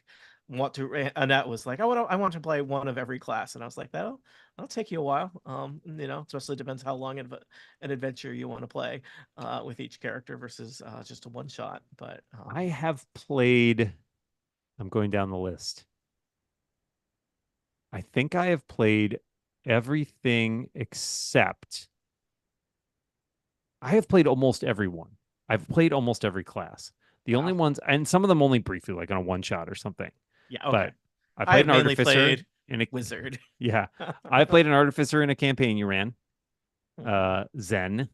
want to. Annette was like, I want to play one of every class," and I was like, that'll take you a while. Especially depends how long of an adventure you want to play with each character versus just a one shot. But I have played, I'm going down the list. I think I have played everything except I have played almost every one. I've played almost every class. The only wow, ones, and some of them only briefly, like on a one shot or something. yeah, But okay. I played I've an mainly artificer played in a Wizard. yeah. I played an artificer in a campaign you ran. Mhm. Zen.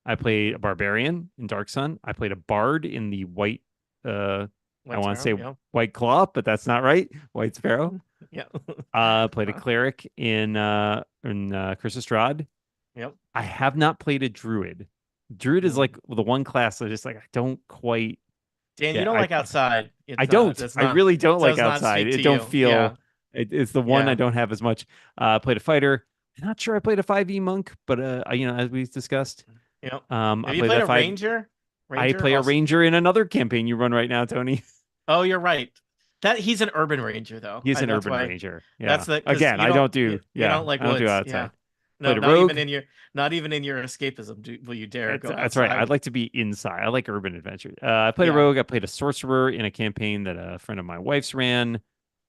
I played a barbarian in Dark Sun. I played a bard in the white I White want to Sparrow, say yeah, white claw, but that's not right. White sparrow. yeah, Played a cleric in Chris Estrad. yep. I have not played a druid. Druid is Mm. like the one class I just like I don't quite Dan, you get. don't like outside. I It's don't. that's I not really don't like does not outside. speak It to don't you. Yeah, feel. It's the one I yeah, don't have as much. Played a fighter. I'm not sure I played a 5e monk, but as we discussed, yep. I Have you played played a a five. ranger? I Ranger play a also. ranger in another campaign you run right now, Tony. Oh, you're right. That he's an urban ranger though. He's an That's urban why. ranger. That's Yeah. the because Again, I don't do. you Yeah, don't like I don't do woods. Yeah. outside. No, Played a rogue. not even in your escapism will you dare go That's right. I'd outside. like to be inside. I like urban adventure. I played a Yeah. rogue. I played a sorcerer in a campaign that a friend of my wife's ran.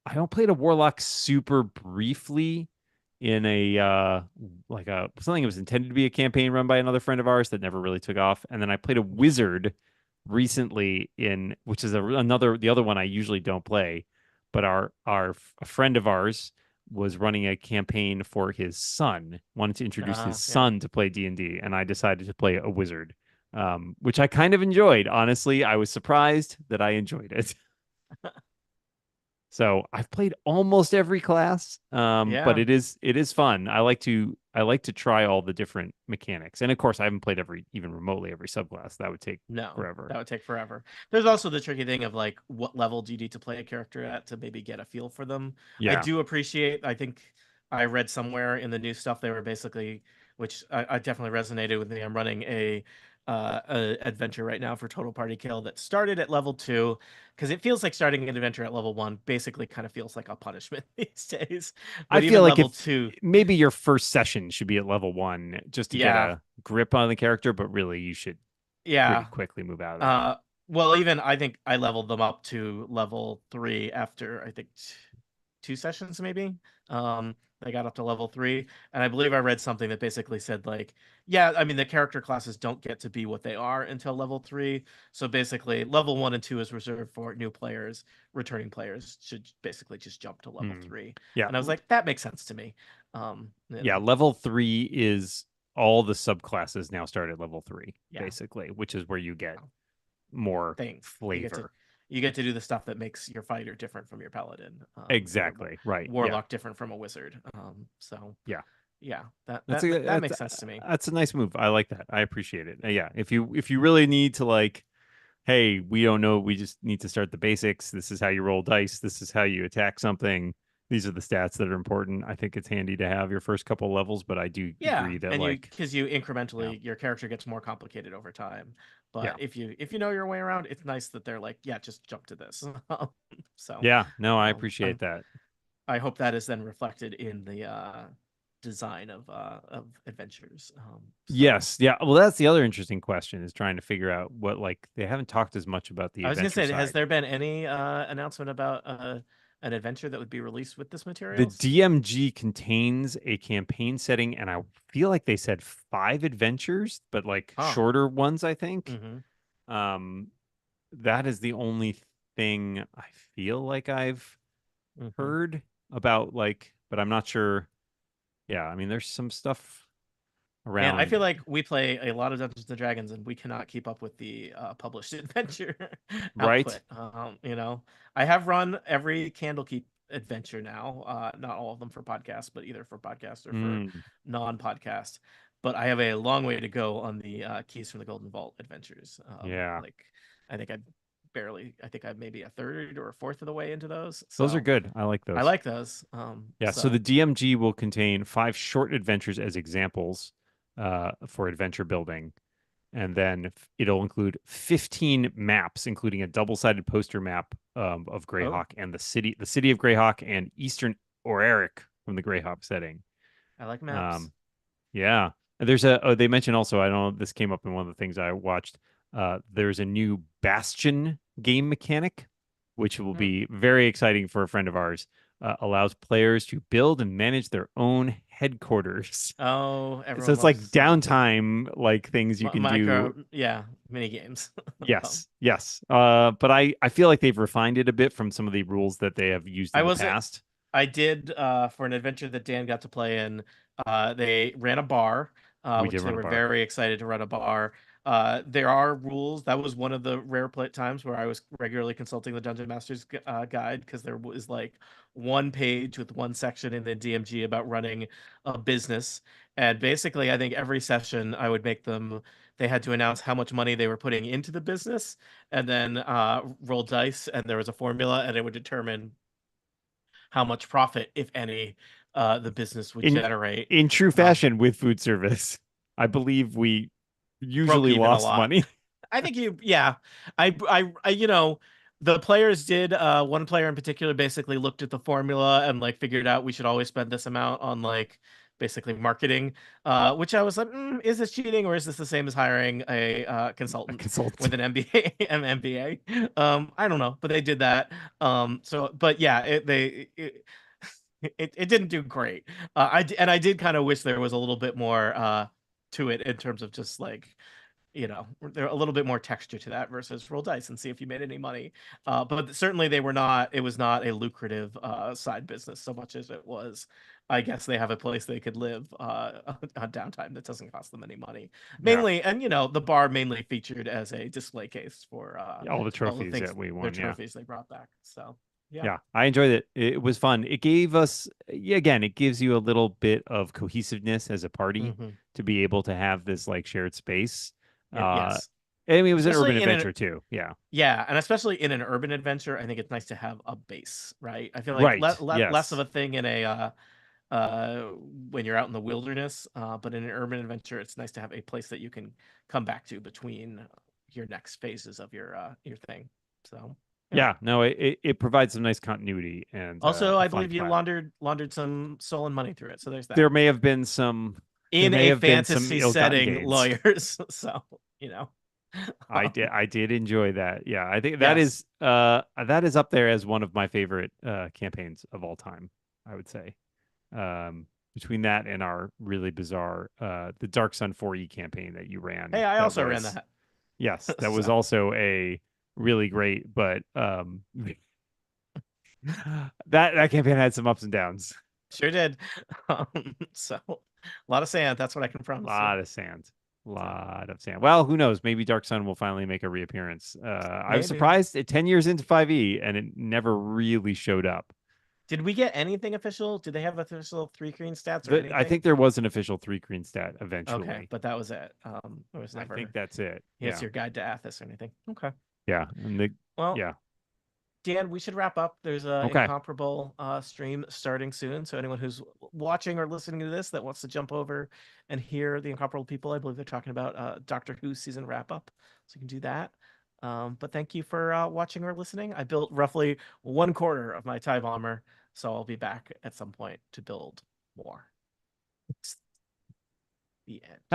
I don't played a warlock super briefly in a like a something that was intended to be a campaign run by another friend of ours that never really took off. And then I played a wizard recently in which is the other one I usually don't play, but a friend of ours was running a campaign for his son, wanted to introduce his Yeah. son to play D&D, and I decided to play a wizard. Which I kind of enjoyed. Honestly, I was surprised that I enjoyed it. So I've played almost every class, but Yeah. it is fun. I like to try all the different mechanics, and of course, I haven't played even remotely every subclass. That would take No, forever. that would take forever. There's also the tricky thing of like what level do you need to play a character at to maybe get a feel for them. I Yeah, do appreciate, I think I read somewhere in the new stuff they were basically, which I definitely resonated with me. I'm running a adventure right now for Total Party Kill that started at level 2 because it feels like starting an adventure at level 1 basically kind of feels like a punishment these days. I But feel even like level if 2, maybe your first session should be at level 1 just to get yeah, a grip on the character, but really you should pretty yeah. quickly move out of that. Uh, well, even I think I leveled them up to level 3 after I think 2 sessions maybe. I got up to level 3, and I believe I read something that basically said like, yeah, I mean the character classes don't get to be what they are until level 3. So basically, level 1 and 2 is reserved for new players. Returning players should basically just jump to level Hmm. 3. Yeah, And I was like, that makes sense to me. Um, you yeah. know, Level 3 is all the subclasses now start at level 3, yeah. basically, which is where you get more Things. You get to flavor. you get to do the stuff that makes your fighter different from your paladin. Exactly. Right. Warlock different from a wizard. So Yeah. yeah, that That's makes sense to me. That's a nice move. I like that. I appreciate it. Yeah. If you really need to like, hey, we don't know, we just need to start the basics. This is how you roll dice. This is how you attack something. These are the stats that are important. I think it's handy to have your first couple levels, but I do agree that and like because you incrementally your character gets more complicated over time. But if you know your way around, it's nice that they're like, yeah, just jump to this. So yeah, no, I um, appreciate that. I hope that is then reflected in the design of adventures. Yes, yeah. Well, that's the other interesting question is trying to figure out what like they haven't talked as much about the I was gonna adventure say, has side. there been any announcement about an adventure that would be released with this The materials? DMG contains a campaign setting, and I feel like they said 5 adventures, but like shorter ones, I think. Mm-hmm. That is the only thing I feel like I've heard about, like, but I'm not sure. Yeah, I mean, there's some stuff around. Man, I feel like we play a lot of Dungeons and Dragons, and we cannot keep up with the published adventure right. output. You know, I have run every Candlekeep adventure now. Not all of them for podcasts, but either for podcast or for non-podcast. But I have a long way to go on the Keys from the Golden Vault adventures. Yeah, like I think I'm maybe a third or a fourth of the way into those. those are So good. I like those. I like those. Yeah, so the DMG will contain 5 short adventures as examples for adventure building. And then it'll include 15 maps, including a double-sided poster map of Greyhawk and the city of Greyhawk and Eastern Oreric from the Greyhawk setting. I like maps. Yeah. There's they mentioned also, I don't know, this came up in one of the things I watched. There's a new Bastion game mechanic, which will be very exciting for a friend of ours. Allows players to build and manage their own headquarters. Oh, so it's like downtime, like things you can do. Yeah, mini games. Yes. But I feel like they've refined it a bit from some of the rules that they have used in the past. I did for an adventure that Dan got to play in. They ran a bar, which they were very excited to run a bar. There are rules. That was one of the rare times where I was regularly consulting the Dungeon Master's guide, because there was like one page with one section in the DMG about running a business. And basically, I think every session I would make them, they had to announce how much money they were putting into the business, and then roll dice, and there was a formula, and it would determine how much profit, if any, the business would generate. In true fashion with food service, I believe we usually lost money. I think you know, the players did. One player in particular basically looked at the formula and like figured out we should always spend this amount on like basically marketing, which I was like, is this cheating, or is this the same as hiring a consultant with an MBA? I don't know, but they did that. But yeah, it didn't do great. I did kind of wish there was a little bit more to it in terms of just like, you know, there a little bit more texture to that versus roll dice and see if you made any money. But certainly it was not a lucrative side business so much as it was, I guess they have a place they could live on downtime that doesn't cost them any money. Mainly, and you know, the bar mainly featured as a display case for all the trophies that we won. Trophies they brought back. So yeah, I enjoyed it. It was fun. It gave us, again, it gives you a little bit of cohesiveness as a party to be able to have this like shared space. Yes. I mean, it was especially an urban adventure too. Yeah. Yeah, and especially in an urban adventure, I think it's nice to have a base, right? I feel like less of a thing in a when you're out in the wilderness, but in an urban adventure, it's nice to have a place that you can come back to between your next phases of your thing. So yeah, no, it provides some nice continuity, and also I believe you laundered some stolen money through it. So there's that. There may have been some in a fantasy setting lawyers. So you know. I did enjoy that. Yeah, I think that is up there as one of my favorite campaigns of all time, I would say. Between that and our really bizarre the Dark Sun 4E campagn that you ran. Hey, I also ran that. Yes, that was also a really great, but that campaign had some ups and downs. Sure did. So a lot of sand. That's what I can promise. A lot of sand. lot of sand. Well, who knows? Maybe Dark Sun will finally make a reappearance. I was Maybe. surprised at 10 years into 5e and it never really showed up. Did we get anything official? Did they have official 3 green stats or anything? I think there was an official 3 green stat eventually. Okay, but that was it. There was I never. think that's it. Here's Yeah. your guide to Athos or anything. Okay. Yeah. And Well, yeah. Dan, we should wrap up. There's a Okay. incomparable stream starting soon. So anyone who's watching or listening to this that wants to jump over and hear the incomparable people, I believe they're talking about Doctor Who season wrap up. So you can do that. But thank you for watching or listening. I built roughly 1/4 of my TIE bomber, so I'll be back at some point to build more. The end.